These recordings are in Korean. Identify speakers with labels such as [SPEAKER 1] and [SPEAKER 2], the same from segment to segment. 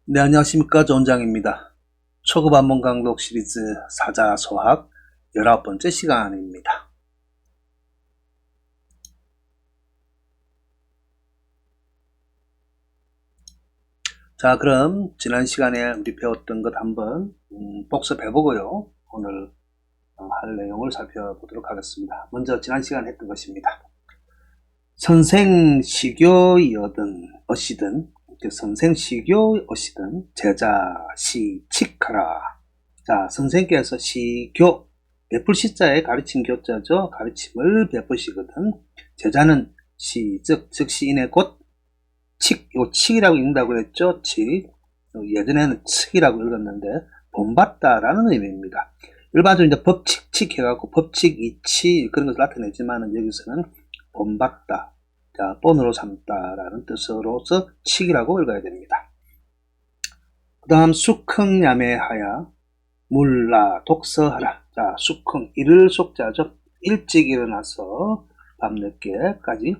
[SPEAKER 1] 네, 안녕하십니까. 조원장입니다. 초급 한문 강독 시리즈 사자소학 19번째 시간입니다. 자, 그럼 지난 시간에 우리 배웠던 것 한번 복습해보고요. 오늘 할 내용을 살펴보도록 하겠습니다. 먼저 지난 시간에 했던 것입니다. 선생 시교이어든 어시든 선생 시교이어시든 제자 시칙하라. 자, 선생께서 시교 베풀 시자에 가르침 교자죠. 가르침을 베푸시거든. 제자는 시, 즉 시인의 곧 칙, 요 칙이라고 읽는다고 그랬죠. 칙. 예전에는 칙이라고 읽었는데 본받다라는 의미입니다. 일반적으로 이제 법칙, 칙 해갖고 법칙, 이치 그런 것을 나타내지만 여기서는 본받다, 자, 본으로 삼다라는 뜻으로서 칙이라고 읽어야 됩니다. 그 다음 숙흥야매하야 물라 독서하라. 자, 숙흥 일을 속자죠. 일찍 일어나서 밤늦게까지,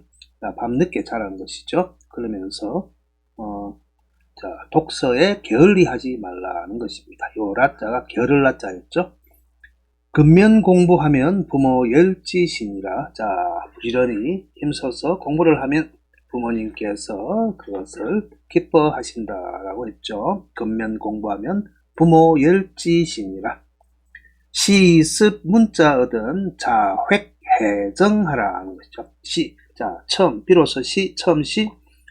[SPEAKER 1] 밤늦게 자라는 것이죠. 그러면서 자, 독서에 게을리하지 말라는 것입니다. 요 라자가 게을을 라자였죠. 근면 공부하면 부모 열지시니라. 자, 부지런히 힘써서 공부를 하면 부모님께서 그것을 기뻐하신다라고 했죠. 근면 공부하면 부모 열지시니라. 시습 문자 얻은 자획 해정하라 하는 것이죠. 시, 자, 처음, 비로소 시, 처음 시,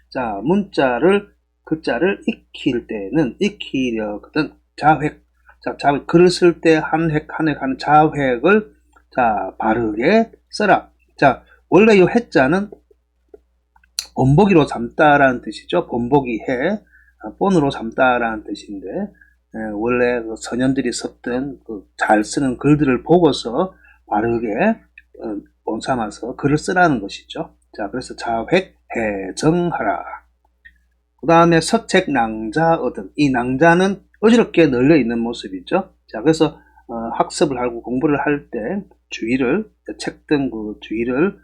[SPEAKER 1] 자, 문자를, 글자를 익힐 때는 익히려거든. 자획, 자, 자획, 글을 쓸 때 한 획, 한 획 하는 자획을, 자, 바르게 써라. 자, 원래 이 해자는 본보기로 삼다라는 뜻이죠. 본보기 해, 본으로 삼다라는 뜻인데, 원래 그 선현들이 썼던 잘 쓰는 글들을 보고서 바르게 본 삼아서 글을 쓰라는 것이죠. 자, 그래서 자획 해정하라. 그 다음에 서책 낭자 얻음. 이 낭자는 어지럽게 널려 있는 모습이죠. 자, 그래서 학습을 하고 공부를 할 때 주의를, 책 등 그 주의를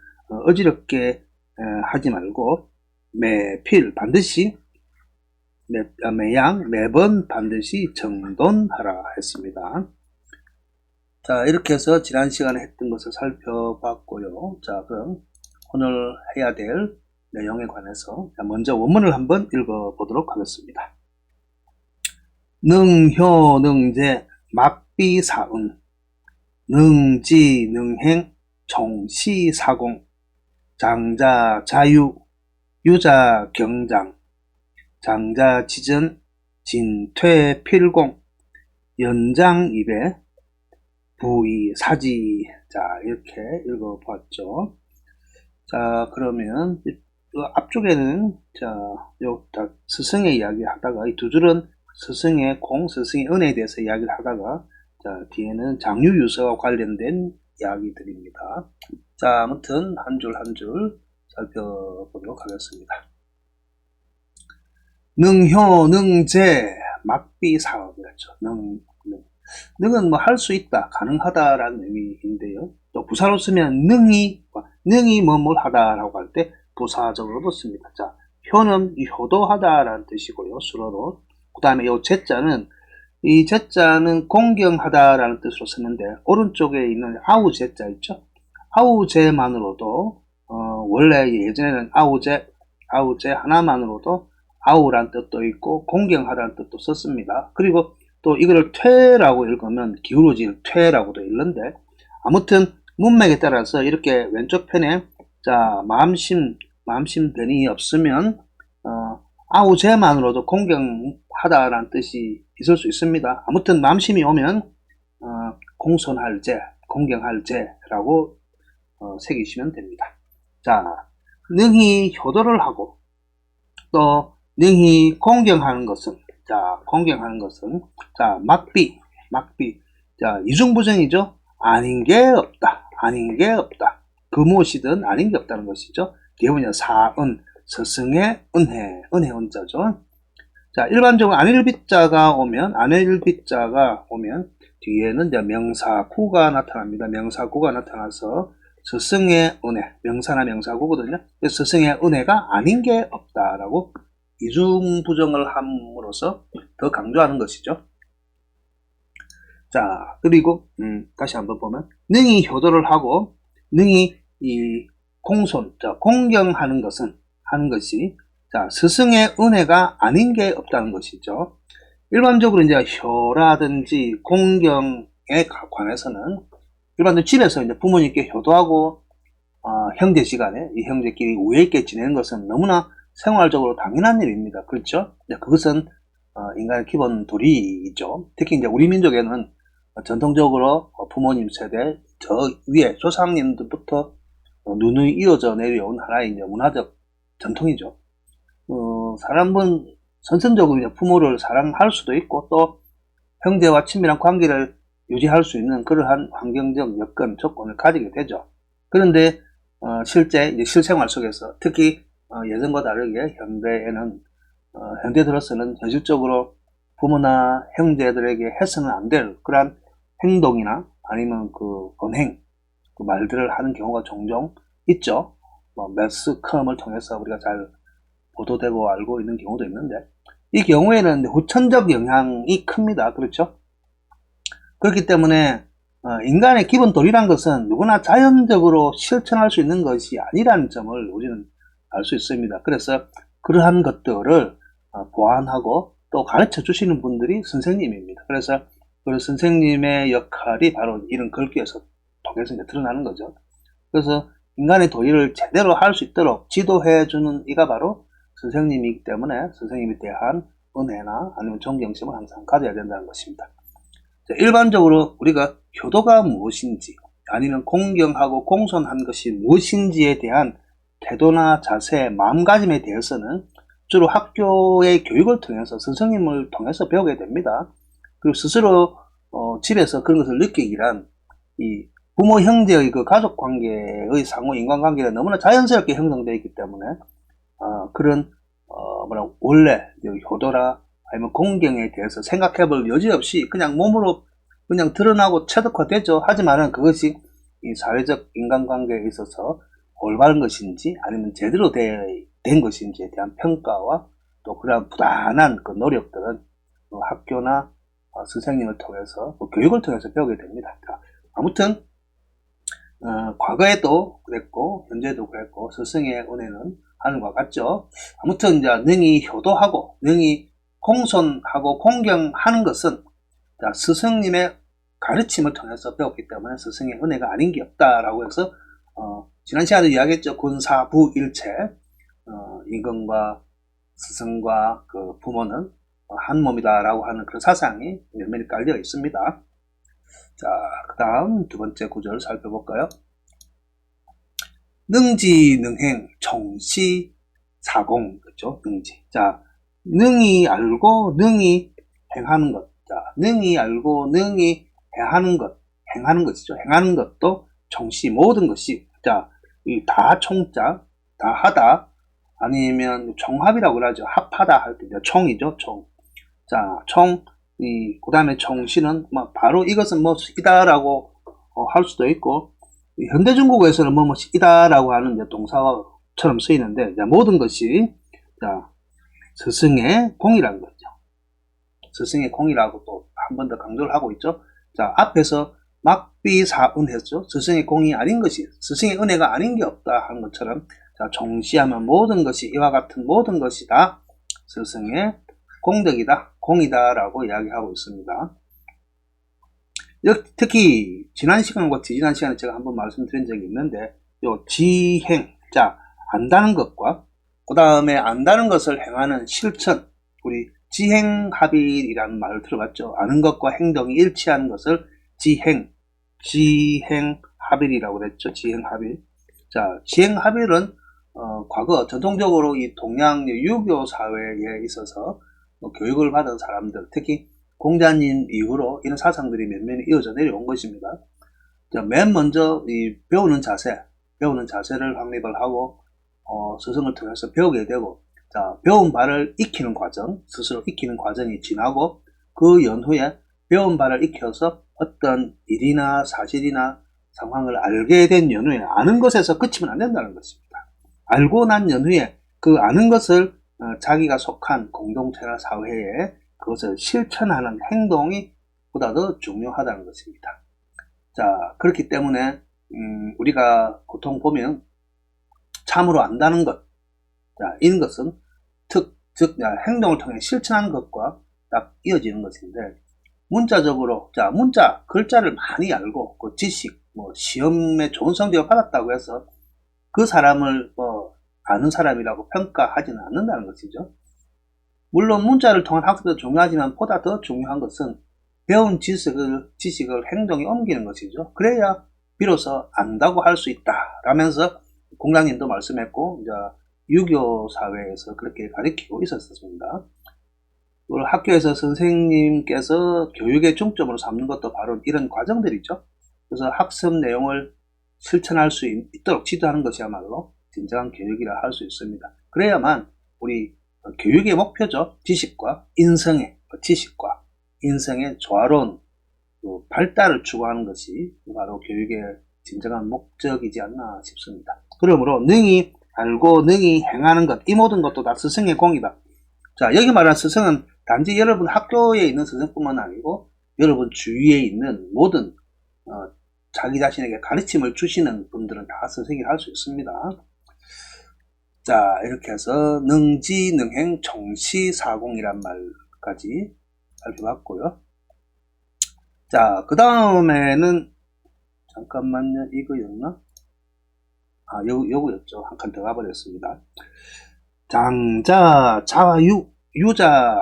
[SPEAKER 1] 어지럽게 하지 말고 매필 반드시 매양 매번 반드시 정돈하라 했습니다. 자, 이렇게 해서 지난 시간에 했던 것을 살펴봤고요. 자, 그럼 오늘 해야 될 내용에 관해서 먼저 원문을 한번 읽어보도록 하겠습니다. 능효 능제 막비사은 능지 능행 총시사공 장자 자유 유자 경장 장자 지전 진퇴 필공 연장 입에 부의 사지. 자, 이렇게 읽어봤죠. 자, 그러면 앞쪽에는 자, 요 스승의 이야기 하다가 이 두 줄은 스승의 공, 스승의 은혜에 대해서 이야기를 하다가 자, 뒤에는 장유유서와 관련된 이야기들입니다. 자, 아무튼 한 줄 한 줄 살펴보도록 하겠습니다. 능효, 능제, 막비사업이었죠. 능은 뭐 할 수 있다, 가능하다라는 의미인데요. 또 부사로 쓰면 능히 뭘 하다라고 할 때 부사적으로도 씁니다. 자, 효는 효도하다라는 뜻이고요. 수로로. 그 다음에 이 제자는 공경하다라는 뜻으로 쓰는데 오른쪽에 있는 아우제자 있죠. 아우제만으로도 원래 예전에는 아우제 하나만으로도 아우란 뜻도 있고 공경하다는 뜻도 썼습니다. 그리고 또 이거를 퇴라고 읽으면 기울어질 퇴라고도 읽는데 아무튼 문맥에 따라서 이렇게 왼쪽 편에 자 마음심 변이 없으면 아우제만으로도 공경하다라는 뜻이 있을 수 있습니다. 아무튼 마음심이 오면 공손할 제, 공경할 제라고 새기시면 됩니다. 자, 능히 효도를 하고 또 능히 공경하는 것은 자, 막비. 자, 이중부정이죠. 아닌 게 없다. 그 무엇이든 아닌 게 없다는 것이죠. 뒤에 보면 사은, 스승의 은혜 은자죠. 자, 일반적으로 안일비자가 오면 뒤에는 이제 명사구가 나타납니다. 명사구가 나타나서 스승의 은혜, 명사나 명사구거든요. 스승의 은혜가 아닌 게 없다라고 이중 부정을 함으로써 더 강조하는 것이죠. 자, 그리고 다시 한번 보면 능히 효도를 하고 능히 이 공손, 자, 공경하는 것은 하는 것이 자, 스승의 은혜가 아닌 게 없다는 것이죠. 일반적으로 이제 효라든지 공경에 관해서는 일반적으로 집에서 이제 부모님께 효도하고 형제지간에 이 형제끼리 우애 있게 지내는 것은 너무나 생활적으로 당연한 일입니다. 그렇죠? 그것은 인간의 기본 도리이죠. 특히 이제 우리 민족에는 전통적으로 부모님 세대 저 위에 조상님들부터 누누이 이어져 내려온 하나의 이제 문화적 전통이죠. 사람은 선천적으로 이제 부모를 사랑할 수도 있고 또 형제와 친밀한 관계를 유지할 수 있는 그러한 환경적 여건, 조건을 가지게 되죠. 그런데 실제 이제 실생활 속에서 특히 예전과 다르게 현대에는 현대 들어서는 현실적으로 부모나 형제들에게 해서는 안 될 그러한 행동이나 아니면 그 언행, 그 말들을 하는 경우가 종종 있죠. 매스컴을 통해서 우리가 잘 보도되고 알고 있는 경우도 있는데 이 경우에는 후천적 영향이 큽니다. 그렇죠? 그렇기 때문에 인간의 기본 도리란 것은 누구나 자연적으로 실천할 수 있는 것이 아니라는 점을 우리는 알 수 있습니다. 그래서 그러한 것들을 보완하고 또 가르쳐 주시는 분들이 선생님입니다. 그래서 그 선생님의 역할이 바로 이런 글귀에서 통해서 이제 드러나는 거죠. 그래서 인간의 도리를 제대로 할 수 있도록 지도해 주는 이가 바로 선생님이기 때문에 선생님에 대한 은혜나 아니면 존경심을 항상 가져야 된다는 것입니다. 자, 일반적으로 우리가 효도가 무엇인지 아니면 공경하고 공손한 것이 무엇인지에 대한 태도나 자세, 마음가짐에 대해서는 주로 학교의 교육을 통해서 선생님을 통해서 배우게 됩니다. 그리고 스스로 집에서 그런 것을 느끼기란 이 부모 형제의 그 가족 관계의 상호 인간관계가 너무나 자연스럽게 형성되어 있기 때문에 그런 원래 효도라 아니면 공경에 대해서 생각해볼 여지 없이 그냥 몸으로 그냥 드러나고 체득화되죠. 하지만은 그것이 이 사회적 인간관계에 있어서 올바른 것인지 아니면 제대로 된 것인지에 대한 평가와 또 그러한 부단한 그 노력들은 학교나 선생님을 통해서 교육을 통해서 배우게 됩니다. 아무튼 과거에도 그랬고 현재도 그랬고 스승의 은혜는 하늘과 같죠. 아무튼 이제 능히 효도하고 능히 공손하고 공경하는 것은 스승님의 가르침을 통해서 배웠기 때문에 스승의 은혜가 아닌 게 없다라고 해서 지난 시간에 이야기했죠. 군사부일체 임금과 스승과 그 부모는 한 몸이다라고 하는 그런 사상이 면면히 깔려 있습니다. 자, 그 다음 두 번째 구절을 살펴볼까요? 능지능행 정시사공, 그렇죠? 능지. 자, 능히 알고 능히 행하는 것. 자, 능히 알고 능히 행하는 것. 행하는 것이죠. 행하는 것도 정시, 모든 것이. 자, 이 다 총자, 다 하다, 아니면 총합이라고 그러죠. 합하다 할 때, 총이죠, 총. 자, 총, 그 다음에 총시는, 바로 이것은 이다라고 할 수도 있고, 현대 중국어에서는 이다라고 하는 동사처럼 쓰이는데, 모든 것이, 스승의 공이라는 거죠. 스승의 공이라고 또 한 번 더 강조를 하고 있죠. 자, 앞에서 막비사은했죠. 스승의 공이 아닌 것이, 스승의 은혜가 아닌 게 없다 하는 것처럼, 자, 종시하면 모든 것이, 이와 같은 모든 것이 다 스승의 공덕이다, 공이다라고 이야기하고 있습니다. 특히 지난 시간과 지난 시간에 제가 한번 말씀드린 적이 있는데 요 지행, 자, 안다는 것과 그 다음에 안다는 것을 행하는 실천, 우리 지행합일이라는 말을 들어봤죠. 아는 것과 행동이 일치하는 것을 지행합일이라고 그랬죠. 지행합일. 자, 지행합일은 과거 전통적으로 이 동양 유교 사회에 있어서 교육을 받은 사람들, 특히 공자님 이후로 이런 사상들이 면면히 이어져 내려온 것입니다. 자, 맨 먼저 이 배우는 자세를 확립을 하고 스승을 통해서 배우게 되고, 자, 배운 바를 익히는 과정, 스스로 익히는 과정이 지나고 그 연후에 배운 바를 익혀서 어떤 일이나 사실이나 상황을 알게 된 연후에 아는 것에서 그치면 안 된다는 것입니다. 알고 난 연후에 그 아는 것을 자기가 속한 공동체나 사회에 그것을 실천하는 행동이 보다 더 중요하다는 것입니다. 자, 그렇기 때문에 우리가 보통 보면 참으로 안다는 것, 자, 이런 것은 즉 행동을 통해 실천하는 것과 딱 이어지는 것인데, 문자적으로, 자, 문자 글자를 많이 알고 그 지식, 시험에 좋은 성적을 받았다고 해서 그 사람을 아는 사람이라고 평가하지는 않는다는 것이죠. 물론 문자를 통한 학습도 중요하지만 보다 더 중요한 것은 배운 지식을 행동에 옮기는 것이죠. 그래야 비로소 안다고 할 수 있다 라면서 공장님도 말씀했고, 이제 유교 사회에서 그렇게 가르치고 있었습니다. 학교에서 선생님께서 교육의 중점으로 삼는 것도 바로 이런 과정들이죠. 그래서 학습 내용을 실천할 수 있도록 지도하는 것이야말로 진정한 교육이라 할 수 있습니다. 그래야만 우리 교육의 목표죠. 지식과 인성의 조화로운 발달을 추구하는 것이 바로 교육의 진정한 목적이지 않나 싶습니다. 그러므로 능히 알고 능히 행하는 것, 이 모든 것도 다 스승의 공이다. 자, 여기 말하는 스승은 단지 여러분 학교에 있는 스승뿐만 아니고 여러분 주위에 있는 모든 자기 자신에게 가르침을 주시는 분들은 다 스승이 할 수 있습니다. 자, 이렇게 해서 능지능행 정시사공이란 말까지 살펴봤고요. 자, 그 다음에는 잠깐만요, 이거였나? 요거였죠. 한 칸 더 가버렸습니다. 장자, 자유, 유자,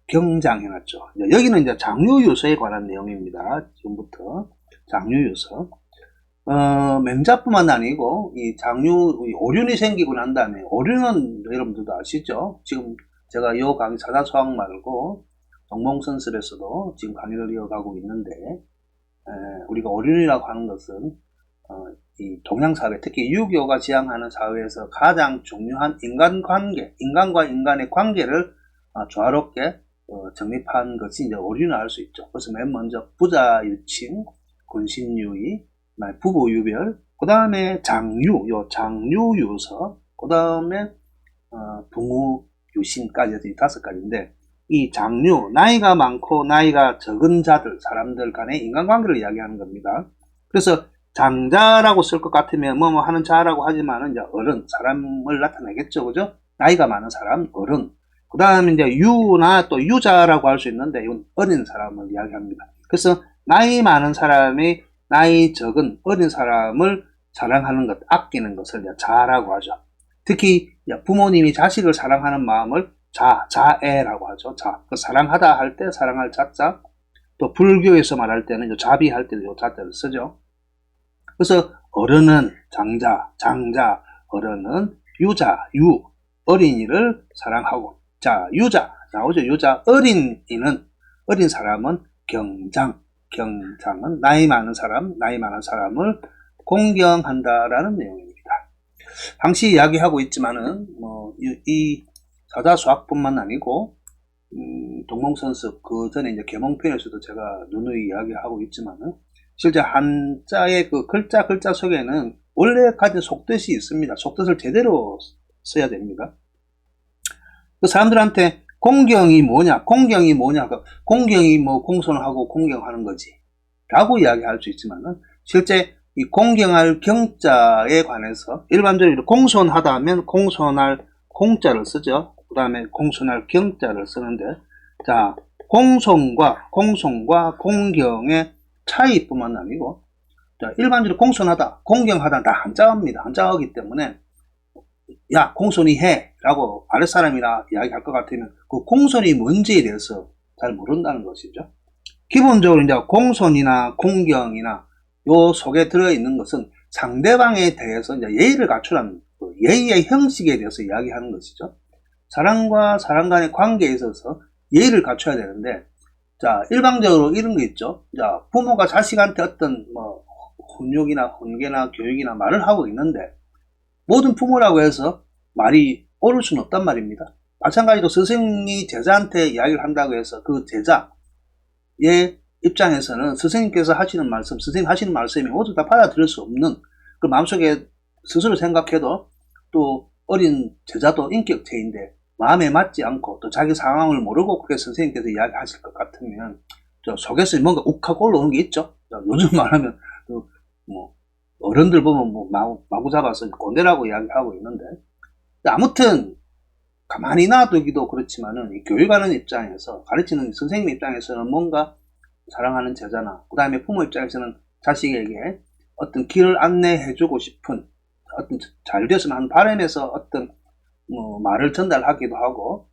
[SPEAKER 1] 경장 해놨죠. 여기는 이제 장유유서에 관한 내용입니다. 지금부터 장유유서. 맹자뿐만 아니고 이 오륜이 생기고 난 다음에, 오륜은 여러분들도 아시죠? 지금 제가 요 강의 사자수학 말고 동몽선설에서도 지금 강의를 이어가고 있는데, 우리가 오륜이라고 하는 것은 이 동양사회, 특히 유교가 지향하는 사회에서 가장 중요한 인간과 인간의 관계를 조화롭게 정립한 것이 이제 오륜을 알 수 있죠. 그래서 맨 먼저 부자유친, 군신유의, 부부유별, 그 다음에 장유유서, 그 다음에 붕우유신까지 5가지인데, 이 장유, 나이가 많고 나이가 적은 사람들 간의 인간관계를 이야기하는 겁니다. 그래서 장자라고 쓸 것 같으면 뭐뭐 하는 자라고 하지만은 이제 어른, 사람을 나타내겠죠. 그죠? 나이가 많은 사람, 어른. 그 다음에 이제 유나 또 유자라고 할 수 있는데, 이건 어린 사람을 이야기합니다. 그래서 나이 많은 사람이 나이 적은 어린 사람을 사랑하는 것, 아끼는 것을 자라고 하죠. 특히 부모님이 자식을 사랑하는 마음을 자애라고 하죠. 사랑하다 할 때 사랑할 자자, 또 불교에서 말할 때는 자비할 때도 요 자자를 쓰죠. 그래서 어른은 장자, 어른은 유자, 어린이를 사랑하고, 자, 유자 나오죠. 유자, 어린 사람은 경장은 나이 많은 사람을 공경한다라는 내용입니다. 항시 이야기하고 있지만은 이 사자수학뿐만 아니고 동몽선습 그 전에 이제 계몽편에서도 제가 누누이 이야기하고 있지만은, 실제 한자의 그 글자 속에는 원래 가진 속뜻이 있습니다. 속뜻을 제대로 써야 됩니다. 그 사람들한테 공경이 뭐냐, 공경이 공손을 하고 공경하는 거지 라고 이야기할 수 있지만은, 실제 이 공경할 경자에 관해서 일반적으로 공손하다 하면 공손할 공자를 쓰죠. 그 다음에 공손할 경자를 쓰는데, 자, 공손과 공경의 차이뿐만 아니고, 자, 일반적으로 공손하다, 공경하다 다 한자어입니다. 한자어이기 때문에 야, 공손히 해 라고 아랫사람이나 이야기할 것 같으면 그 공손이 뭔지에 대해서 잘 모른다는 것이죠. 기본적으로 이제 공손이나 공경이나 요 속에 들어있는 것은 상대방에 대해서 이제 예의를 갖추라는, 예의의 형식에 대해서 이야기하는 것이죠. 사람과 사람 간의 관계에 있어서 예의를 갖춰야 되는데, 자, 일방적으로 이런 거 있죠. 자, 부모가 자식한테 어떤 훈육이나 훈계나 교육이나 말을 하고 있는데, 모든 부모라고 해서 말이 옳을 수는 없단 말입니다. 마찬가지로 스승이 제자한테 이야기를 한다고 해서 그 제자의 입장에서는 스승님께서 하시는 말씀, 선생님 하시는 말씀이 모두 다 받아들일 수 없는, 그 마음속에 스스로 생각해도 또 어린 제자도 인격체인데 마음에 맞지 않고 또 자기 상황을 모르고 그렇게 선생님께서 이야기하실 것 같으면 저 속에서 뭔가 욱하고 올라오는 게 있죠. 요즘 말하면 뭐 어른들 보면 뭐 마구 잡아서 꼰대라고 이야기하고 있는데, 아무튼 가만히 놔두기도 그렇지만은 이 교육하는 입장에서, 가르치는 선생님 입장에서는 뭔가 사랑하는 제자나 그 다음에 부모 입장에서는 자식에게 어떤 길을 안내해주고 싶은 어떤 잘 되었으면 하는 바람에서 어떤 뭐 말을 전달하기도 하고,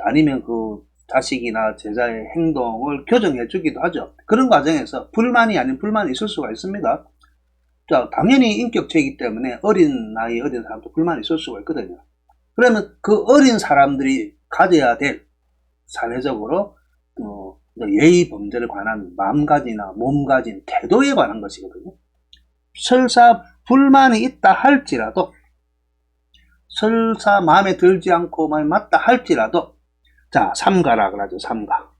[SPEAKER 1] 아니면 그 자식이나 제자의 행동을 교정해주기도 하죠. 그런 과정에서 불만이 아닌 불만이 있을 수가 있습니다. 자, 당연히 인격체이기 때문에 어린 나이 어린 사람도 불만이 있을 수가 있거든요. 그러면 그 어린 사람들이 가져야 될 사회적으로 예의 범죄에 관한 마음가짐이나 몸가짐, 태도에 관한 것이거든요. 설사 불만이 있다 할지라도, 설사 마음에 들지 않고 마음에 맞다 할지라도, 자, 삼가라 그러죠. 삼가.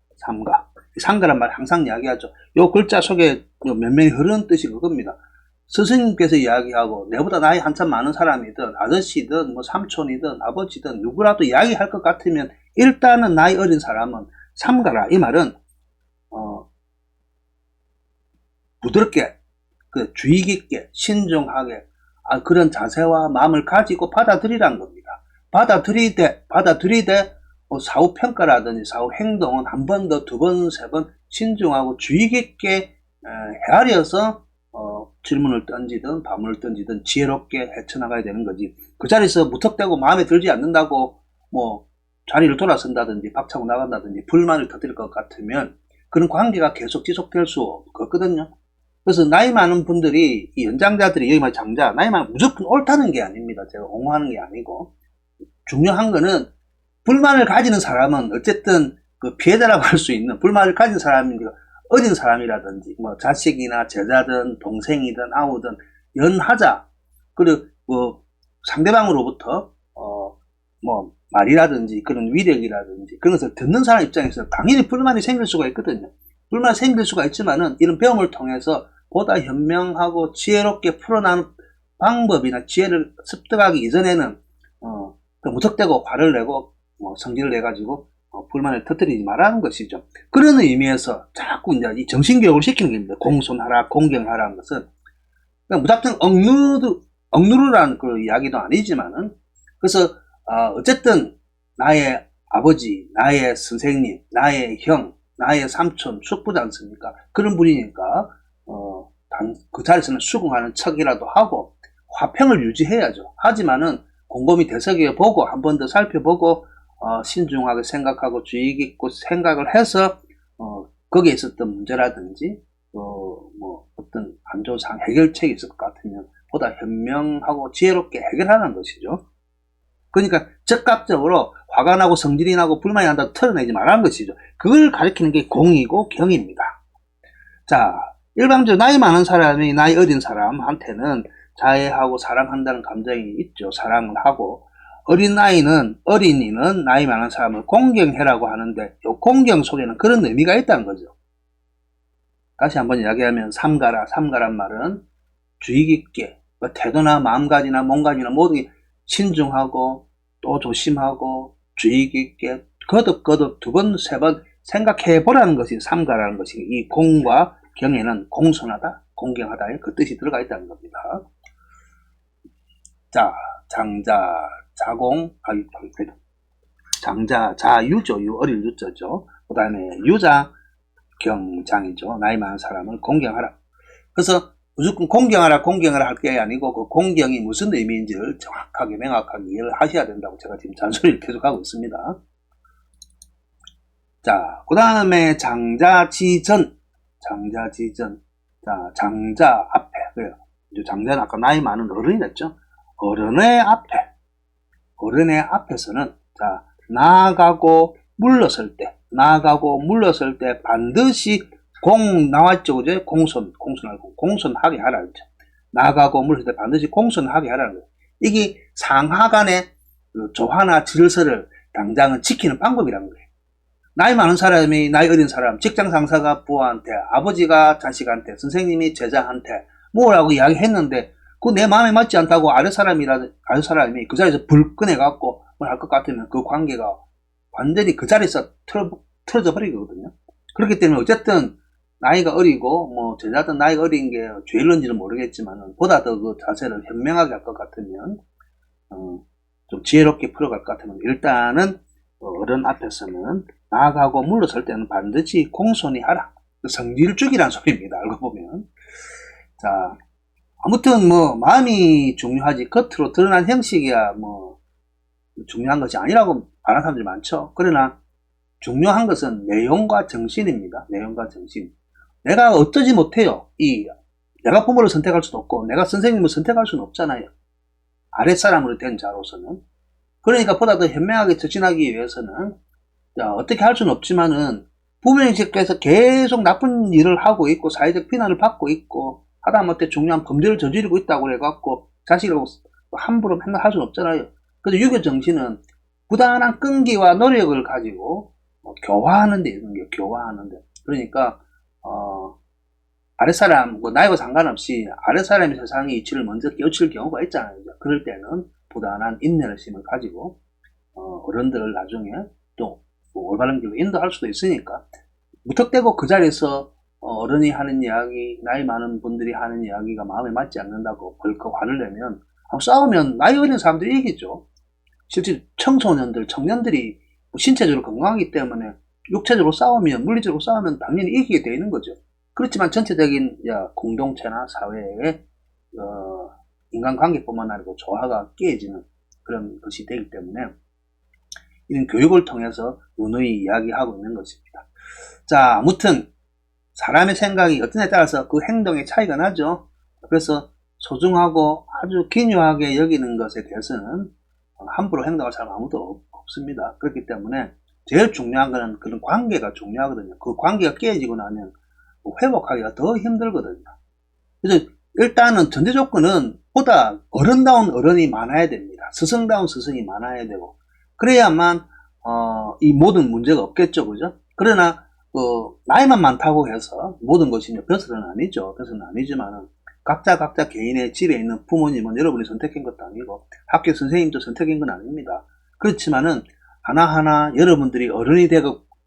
[SPEAKER 1] 삼가란 말 항상 이야기하죠. 요 글자 속에 면면이 흐르는 뜻이 그겁니다. 스승님께서 이야기하고 내보다 나이 한참 많은 사람이든 아저씨든 뭐 삼촌이든 아버지든 누구라도 이야기할 것 같으면 일단은 나이 어린 사람은 삼가라. 이 말은 부드럽게, 주의 깊게, 신중하게 그런 자세와 마음을 가지고 받아들이라는 겁니다. 받아들이되 사후 평가라든지 사후 행동은 한 번 더, 두 번, 세 번 신중하고 주의 깊게 헤아려서 질문을 던지든 반문을 던지든 지혜롭게 헤쳐나가야 되는 거지. 그 자리에서 무턱대고 마음에 들지 않는다고 뭐 자리를 돌아선다든지 박차고 나간다든지 불만을 터뜨릴 것 같으면 그런 관계가 계속 지속될 수 없거든요. 그래서 나이 많은 분들이, 이 연장자들이, 여기 말 장자, 나이 많은 무조건 옳다는 게 아닙니다. 제가 옹호하는 게 아니고, 중요한 거는 불만을 가지는 사람은 어쨌든 그 피해자라고 할 수 있는, 불만을 가진 사람이 어린 사람이라든지 뭐 자식이나 제자든 동생이든 아우든 연하자, 그리고 뭐 상대방으로부터 뭐 말이라든지 그런 위력이라든지 그런 것을 듣는 사람 입장에서 당연히 불만이 생길 수가 있거든요. 불만이 생길 수가 있지만은 이런 배움을 통해서 보다 현명하고 지혜롭게 풀어나는 방법이나 지혜를 습득하기 이전에는 무턱대고 화를 내고 성질을 내가지고 불만을 터뜨리지 말라는 것이죠. 그런 의미에서 자꾸 이제 이 정신교육을 시키는 겁니다. 공손하라, 공경하라는 것은 무작정 억누르라는 그 이야기도 아니지만은, 그래서 어쨌든 나의 아버지, 나의 선생님, 나의 형, 나의 삼촌, 숙부지 않습니까? 그런 분이니까 그 자리에서는 수긍하는 척이라도 하고 화평을 유지해야죠. 하지만은 곰곰이 되새겨보고 한 번 더 살펴보고 신중하게 생각하고 주의 깊고 생각을 해서 거기에 있었던 문제라든지 뭐 어떤 안 좋은 상황 해결책이 있을 것 같으면 보다 현명하고 지혜롭게 해결하는 것이죠. 그러니까 즉각적으로 화가 나고 성질이 나고 불만이 난다고 털어내지 말라는 것이죠. 그걸 가리키는 게 공이고 경입니다. 자, 일반적으로 나이 많은 사람이 나이 어린 사람한테는 자애하고 사랑한다는 감정이 있죠. 사랑을 하고, 어린이는 나이 많은 사람을 공경해라고 하는데, 이 공경 속에는 그런 의미가 있다는 거죠. 다시 한번 이야기하면 삼가란 말은 주의 깊게 태도나 마음가짐이나 몸가짐이나 모든 게 신중하고 또 조심하고 주의 깊게 거듭 두 번, 세 번 생각해 보라는 것이 삼가라는 것이, 이 공과 경에는 공손하다, 공경하다의 그 뜻이 들어가 있다는 겁니다. 자, 장자, 자공, 장자, 자유죠. 어릴 유자죠. 그 다음에 유자, 경장이죠. 나이 많은 사람을 공경하라. 그래서 무조건 공경하라 할 게 아니고 그 공경이 무슨 의미인지를 정확하게 명확하게 이해를 하셔야 된다고 제가 지금 잔소리를 계속하고 있습니다. 자, 그 다음에 장자지전. 자, 장자 앞에. 그래요. 이제 장자는 아까 나이 많은 어른이 됐죠. 어른의 앞에서는, 자, 나아가고 물러설 때 반드시 나왔죠. 그죠? 공손하게 하라. 그죠? 나아가고 물러설 때 반드시 공손하게 하라는 거예요. 이게 상하 간의 조화나 질서를 당장은 지키는 방법이라는 거예요. 나이 많은 사람이 나이 어린 사람, 직장 상사가 부하한테, 아버지가 자식한테, 선생님이 제자한테 뭐라고 이야기했는데 그 내 마음에 맞지 않다고 아래 사람이 그 자리에서 불 꺼내갖고 할 것 같으면 그 관계가 완전히 그 자리에서 틀어져 버리거든요. 그렇기 때문에 어쨌든 나이가 어리고 뭐 제자든 나이가 어린 게 죄일런지는 모르겠지만 보다 더 그 자세를 현명하게 할 것 같으면 좀 지혜롭게 풀어갈 것 같으면 일단은 어른 앞에서는 나아가고 물러설 때는 반드시 공손히 하라. 성질죽이란 소리입니다. 알고 보면. 자, 아무튼 뭐 마음이 중요하지 겉으로 드러난 형식이야 뭐 중요한 것이 아니라고 말하는 사람들이 많죠. 그러나 중요한 것은 내용과 정신입니다. 내용과 정신. 내가 어쩌지 못해요. 내가 부모를 선택할 수도 없고 내가 선생님을 선택할 수는 없잖아요. 아랫사람으로 된 자로서는. 그러니까 보다 더 현명하게 처신하기 위해서는 어떻게 할 수는 없지만은 부모님께서 계속 나쁜 일을 하고 있고 사회적 비난을 받고 있고 하다못해 중요한 범죄를 저지르고 있다고 해갖고 자식하고 함부로 맨날 할 수는 없잖아요. 그래서 유교 정신은 부단한 끈기와 노력을 가지고 교화하는 데 있는 게 교화하는 데. 그러니까 아랫사람 나이와 상관없이 아랫사람이 세상의 이치를 먼저 깨우칠 경우가 있잖아요. 그럴 때는 부단한 인내의 힘을 가지고 어른들을 나중에 또 올바른 길로 인도할 수도 있으니까 무턱대고 그 자리에서 어른이 하는 이야기, 나이 많은 분들이 하는 이야기가 마음에 맞지 않는다고 벌컥 화를 내면 싸우면 나이 어린 사람들이 이기죠. 실제 청소년들, 청년들이 신체적으로 건강하기 때문에 육체적으로 싸우면, 물리적으로 싸우면 당연히 이기게 되어 있는 거죠. 그렇지만 전체적인 공동체나 사회의 인간관계뿐만 아니고 조화가 깨지는 그런 것이 되기 때문에 이런 교육을 통해서 누누이 이야기하고 있는 것입니다. 자, 아무튼 사람의 생각이 어떠냐에 따라서 그 행동의 차이가 나죠. 그래서 소중하고 아주 기묘하게 여기는 것에 대해서는 함부로 행동할 사람 아무도 없습니다. 그렇기 때문에 제일 중요한 것은 그런 관계가 중요하거든요. 그 관계가 깨지고 나면 회복하기가 더 힘들거든요. 그래서 일단은 전제 조건은 보다 어른다운 어른이 많아야 됩니다. 스승다운 스승이 많아야 되고 그래야만 이 모든 문제가 없겠죠. 그죠? 그러나 나이만 많다고 해서 모든 것이 벼슬은 아니죠. 벼슬은 아니지만은 각자 개인의 집에 있는 부모님은 여러분이 선택한 것도 아니고 학교 선생님도 선택한 건 아닙니다. 그렇지만은 하나하나 여러분들이 어른이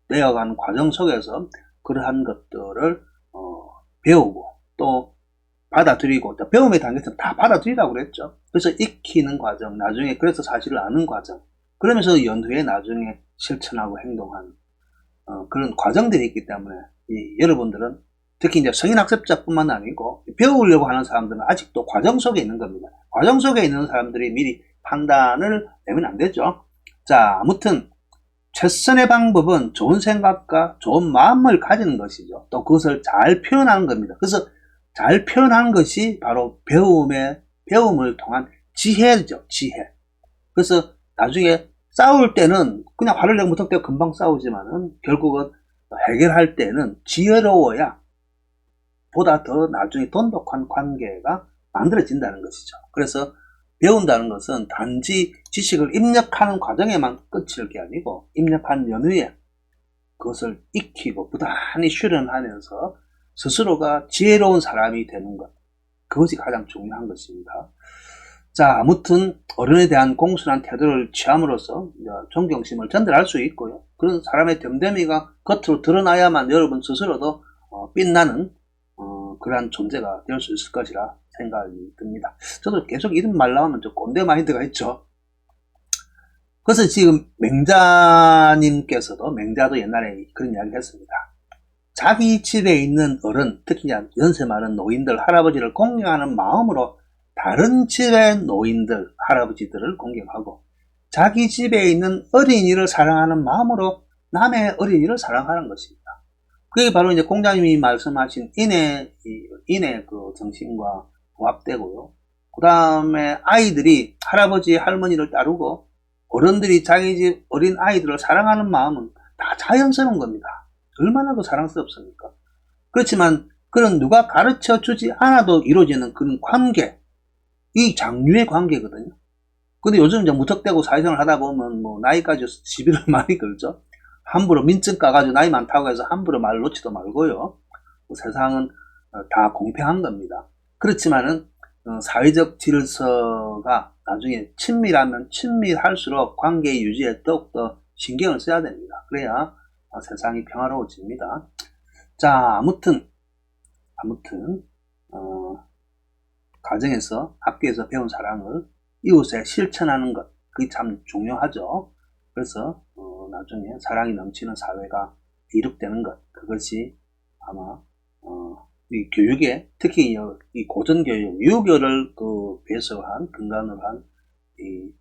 [SPEAKER 1] 되어가는 과정 속에서 그러한 것들을 배우고 또 받아들이고 배움의 단계에서 다 받아들이라고 그랬죠. 그래서 익히는 과정, 나중에 그래서 사실을 아는 과정, 그러면서 연후에 나중에 실천하고 행동하는 그런 과정들이 있기 때문에 여러분들은 특히 이제 성인학습자뿐만 아니고 배우려고 하는 사람들은 아직도 과정 속에 있는 겁니다. 과정 속에 있는 사람들이 미리 판단을 내면 안 되죠. 자, 아무튼 최선의 방법은 좋은 생각과 좋은 마음을 가지는 것이죠. 또 그것을 잘 표현하는 겁니다. 그래서 잘 표현하는 것이 바로 배움을 통한 지혜죠. 지혜. 그래서 나중에 싸울 때는 그냥 화를 내고 무턱대고 금방 싸우지만은 결국은 해결할 때는 지혜로워야 보다 더 나중에 돈독한 관계가 만들어진다는 것이죠. 그래서 배운다는 것은 단지 지식을 입력하는 과정에만 끝일 게 아니고 입력한 연후에 그것을 익히고 부단히 수련하면서 스스로가 지혜로운 사람이 되는 것, 그것이 가장 중요한 것입니다. 자, 아무튼 어른에 대한 공손한 태도를 취함으로써 존경심을 전달할 수 있고요. 그런 사람의 됨됨이가 겉으로 드러나야만 여러분 스스로도 빛나는 그러한 존재가 될 수 있을 것이라 생각이 듭니다. 저도 계속 이런 말 나오면 좀 꼰대 마인드가 있죠. 그래서 지금 맹자도 옛날에 그런 이야기를 했습니다. 자기 집에 있는 어른, 특히 연세 많은 노인들, 할아버지를 공경하는 마음으로 다른 집의 노인들, 할아버지들을 공경하고 자기 집에 있는 어린이를 사랑하는 마음으로 남의 어린이를 사랑하는 것입니다. 그게 바로 이제 공자님이 말씀하신 인의 그 정신과 부합되고요. 그 다음에 아이들이 할아버지, 할머니를 따르고 어른들이 자기 집 어린 아이들을 사랑하는 마음은 다 자연스러운 겁니다. 얼마나 더 사랑스럽습니까? 그렇지만 그런 누가 가르쳐 주지 않아도 이루어지는 그런 관계, 이 장류의 관계거든요. 근데 요즘 이제 무턱대고 사회생활 하다 보면 뭐 나이까지 시비를 많이 걸죠. 함부로 민증 까가지고 나이 많다고 해서 함부로 말 놓지도 말고요. 세상은 다 공평한 겁니다. 그렇지만은 사회적 질서가 나중에 친밀하면 친밀할수록 관계 유지에 더욱더 신경을 써야 됩니다. 그래야 세상이 평화로워집니다. 자, 아무튼 가정에서 학교에서 배운 사랑을 이웃에 실천하는 것, 그게 참 중요하죠. 그래서 나중에 사랑이 넘치는 사회가 이룩되는 것, 그것이 아마 이 교육에, 특히 이 고전교육, 유교를 배수한 근간으로 한 이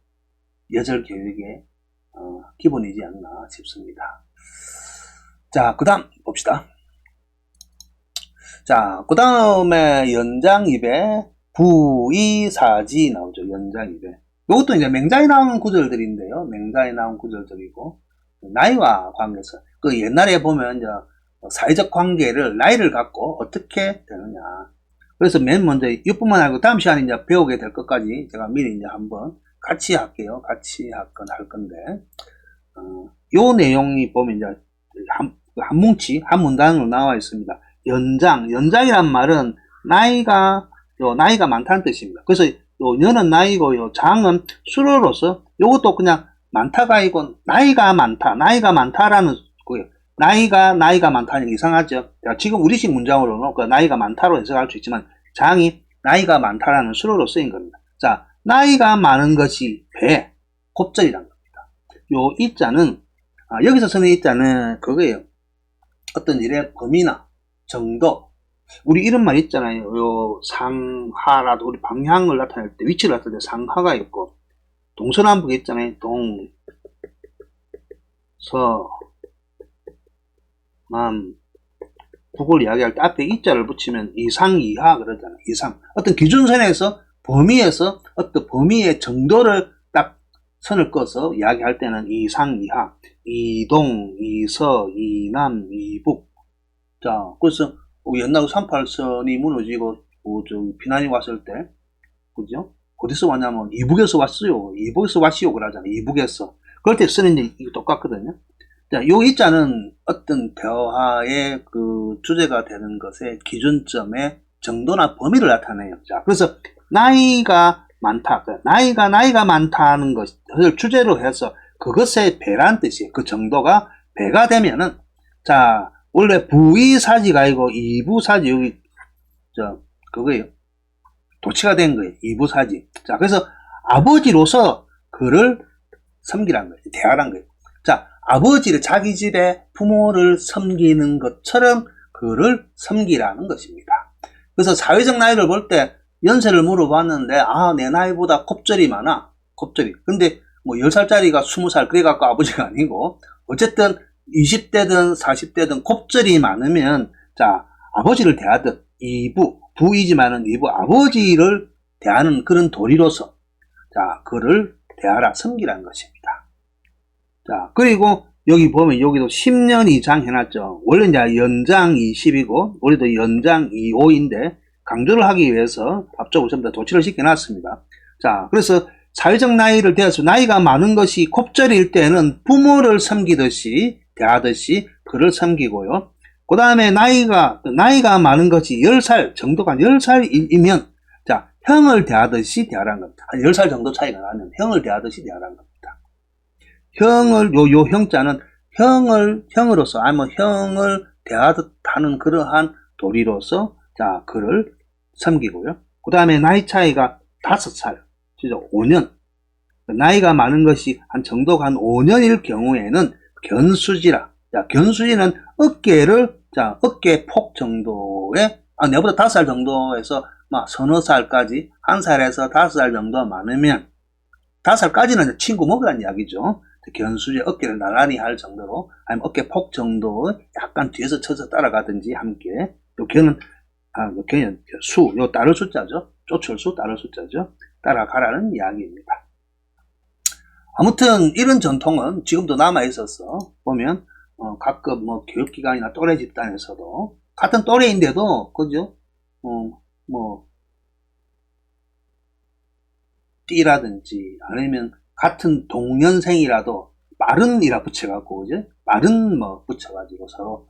[SPEAKER 1] 예절 교육의 기본이지 않나 싶습니다. 자, 그 다음 봅시다. 자, 그 다음에 연장입에 부의사지 나오죠. 연장입에. 이것도 이제 맹자에 나온 구절들인데요. 맹자에 나온 구절들이고, 나이와 관계에서, 그 옛날에 보면 이제 사회적 관계를 나이를 갖고 어떻게 되느냐. 그래서 맨 먼저 이뿐만 아니고 다음 시간에 이제 배우게 될 것까지 제가 미리 이제 한번 같이 할게요. 같이 할 건데, 요 내용이 보면 이제 한 뭉치, 한 문단으로 나와 있습니다. 연장이란 말은 나이가 많다는 뜻입니다. 그래서 연은 나이고 장은 수로로서 요것도 그냥 많다가 아니고 나이가 많다라는 거예요. 나이가 많다는 게 이상하죠. 지금 우리식 문장으로는 그 나이가 많다로 해석할 수 있지만 장이 나이가 많다라는 수로로 쓰인 겁니다. 자, 나이가 많은 것이 배, 곱절이란 겁니다. 요 이자는 여기서 쓰는 이자는 그거예요. 어떤 일의 범위나 정도, 우리 이런 말 있잖아요. 요 상하라도 우리 방향을 나타낼 때, 위치를 나타낼 때 상하가 있고, 동서남북 있잖아요. 동, 서, 남, 북을 이야기할 때 앞에 이자를 붙이면 이상, 이하 그러잖아요. 이상. 어떤 기준선에서, 범위에서 어떤 범위의 정도를 딱 선을 꺼서 이야기할 때는 이상, 이하, 이동, 이서, 이남, 이북. 자, 그래서 옛날 38선이 무너지고 비난이 왔을 때, 그죠? 어디서 왔냐면 이북에서 왔어요. 이북에서 왔시오 그러잖아요. 이북에서. 그럴 때 쓰는 게 이거 똑같거든요. 자, 요 이자는 어떤 대화의 그 주제가 되는 것의 기준점의 정도나 범위를 나타내요. 자, 그래서 나이가 많다. 나이가 많다는 것을 주제로 해서 그것의 배란 뜻이에요. 그 정도가 배가 되면은, 자, 원래 부의사지가 아니고 이부사지, 여기, 그거예요. 도치가 된 거예요. 이부사지. 자, 그래서 아버지로서 그를 섬기란 거예요. 대하란 거예요. 자, 아버지를 자기 집에 부모를 섬기는 것처럼 그를 섬기라는 것입니다. 그래서 사회적 나이를 볼 때 연세를 물어봤는데, 내 나이보다 곱절이 많아. 곱절이. 근데 뭐 10살짜리가 20살, 그래갖고 아버지가 아니고, 어쨌든 20대든 40대든 곱절이 많으면, 자, 아버지를 대하듯 부이지만은 이부 아버지를 대하는 그런 도리로서, 자, 그를 대하라, 섬기라는 것입니다. 자, 그리고 여기 보면 여기도 10년 이상 해놨죠. 원래 이제 연장 20이고, 우리도 연장 25인데, 강조를 하기 위해서 앞쪽으로 전부 다 도치를 시켜놨습니다. 자, 그래서 사회적 나이를 대해서 나이가 많은 것이 곱절일 때는 부모를 섬기듯이, 대하듯이 그를 섬기고요. 그 다음에 나이가 많은 것이 10살 정도가 10살이면, 자, 형을 대하듯이 대하라는 겁니다. 한 10살 정도 차이가 나면 형을 대하듯이 대하라는 겁니다. 요 형자는 형으로서, 아니면 형을 대하듯 하는 그러한 도리로서, 자, 그를 섬기고요. 그 다음에 나이 차이가 5살, 진짜 5년. 나이가 많은 것이 한 정도가 한 5년일 경우에는 견수지라. 자, 견수지는 어깨 폭 정도의, 내보다 5살 정도에서 막 서너 살까지, 1살에서 5살 정도 많으면, 5살까지는 친구 먹으라는 이야기죠. 견수지 어깨를 나란히 할 정도로, 아니면 어깨 폭 정도 약간 뒤에서 쳐서 따라가든지 함께, 요 견은 따를 숫자죠. 쪼철수, 따를 숫자죠. 따라가라는 이야기입니다. 아무튼, 이런 전통은 지금도 남아있어서, 보면, 가끔 교육기관이나 또래 집단에서도, 같은 또래인데도, 그죠? 띠라든지, 아니면 같은 동년생이라도, 말은이라 붙여갖고, 그죠? 말은 붙여가지고 서로,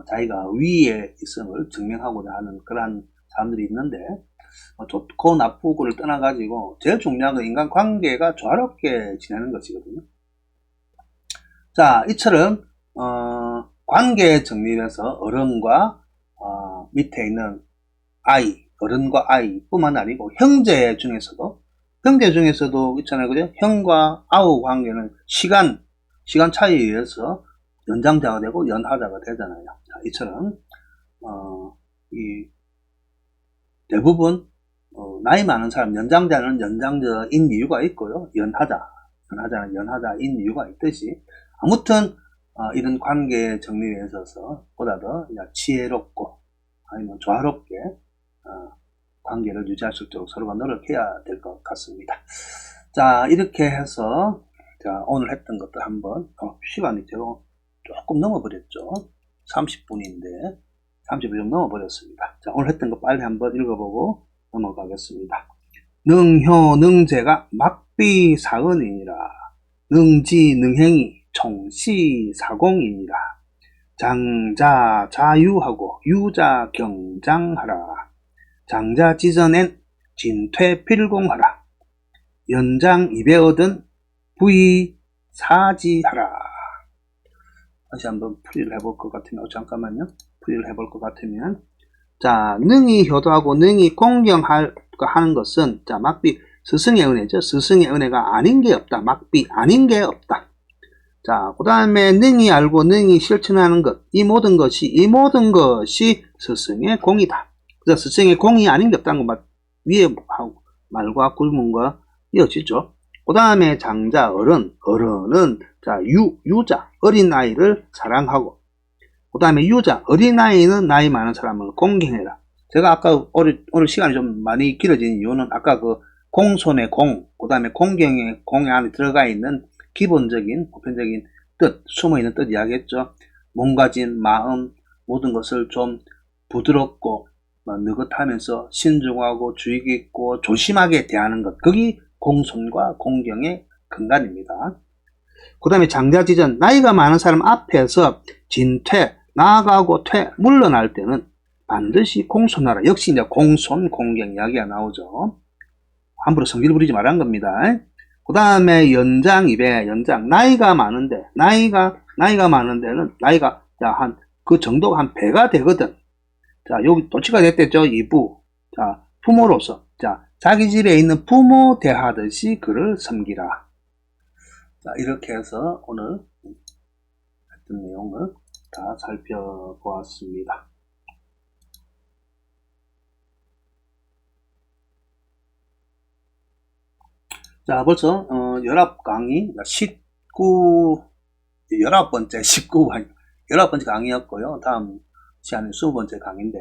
[SPEAKER 1] 자기가 위에 있음을 증명하고자 하는 그러한 사람들이 있는데, 좋고 나쁘고를 떠나가지고 제일 중요한 건 인간 관계가 조화롭게 지내는 것이거든요. 자, 이처럼 관계 정립에서 어른과 밑에 있는 아이, 어른과 아이뿐만 아니고 형제 중에서도 있잖아요, 그죠? 형과 아우 관계는 시간 차이에 의해서 연장자가 되고 연하자가 되잖아요. 자, 이처럼 이 대부분 나이 많은 사람, 연장자는 연장자인 이유가 있고요. 연하자는 연하자인 이유가 있듯이 아무튼 이런 관계 정리에 있어서 보다 더 지혜롭고 아니면 조화롭게 관계를 유지할 수 있도록 서로가 노력해야 될 것 같습니다. 자, 이렇게 해서 자, 오늘 했던 것들 한번 시간이 제가 조금 넘어버렸죠. 30분인데 30분 좀 넘어버렸습니다. 자, 오늘 했던 거 빨리 한번 읽어보고 넘어가겠습니다. 능효 능재가 막비사언이니라. 능지 능행이 총시사공이니라. 장자 자유하고 유자 경장하라. 장자 지전엔 진퇴필공하라. 연장 입에 얻은 부의 사지하라. 다시 한번 풀이를 해볼 것 같으면 잠깐만요. 풀이를 해볼 것 같으면 자, 능히 효도하고 능히 공경하는 것은 자, 막비 스승의 은혜죠. 스승의 은혜가 아닌 게 없다. 막비 아닌 게 없다. 자, 그 다음에 능히 알고 능히 실천하는 것, 이 모든 것이 스승의 공이다. 그래서 스승의 공이 아닌 게 없다는 것 위에 말과 굴문과 이어지죠. 그 다음에 장자 어른은 자, 유자 어린아이를 사랑하고, 그 다음에 유자 어린아이는 나이 많은 사람을 공경해라. 제가 아까 오늘 시간이 좀 많이 길어진 이유는 아까 그 공손의 공, 그 다음에 공경의 공에 안에 들어가 있는 기본적인 보편적인 뜻, 숨어있는 뜻 이야기했죠. 몸가진 마음, 모든 것을 좀 부드럽고 느긋하면서 신중하고 주의 깊고 조심하게 대하는 것, 그게 공손과 공경의 근간입니다. 그 다음에 장자지전, 나이가 많은 사람 앞에서 진퇴, 나아가고 물러날 때는 반드시 공손하라. 역시 이제 공손, 공경 이야기가 나오죠. 함부로 성질 부리지 말란 겁니다. 그 다음에 연장, 나이가 많은 데는 나이가 한 그 정도가 한 배가 되거든. 자, 여기 도치가 됐댔죠. 2부. 자, 부모로서 자, 자기 집에 있는 부모 대하듯이 그를 섬기라. 자, 이렇게 해서 오늘 했던 내용을 다 살펴보았습니다. 자, 벌써 11강의 19번째 강의였고요. 다음 시간에 20번째 강의인데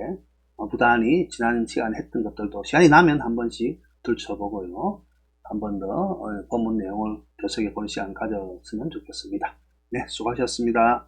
[SPEAKER 1] 부단히 지난 시간에 했던 것들도 시간이 나면 한 번씩 들춰보고요. 한 번 더 본문 내용을 되새겨보는 시간 가졌으면 좋겠습니다. 네, 수고하셨습니다.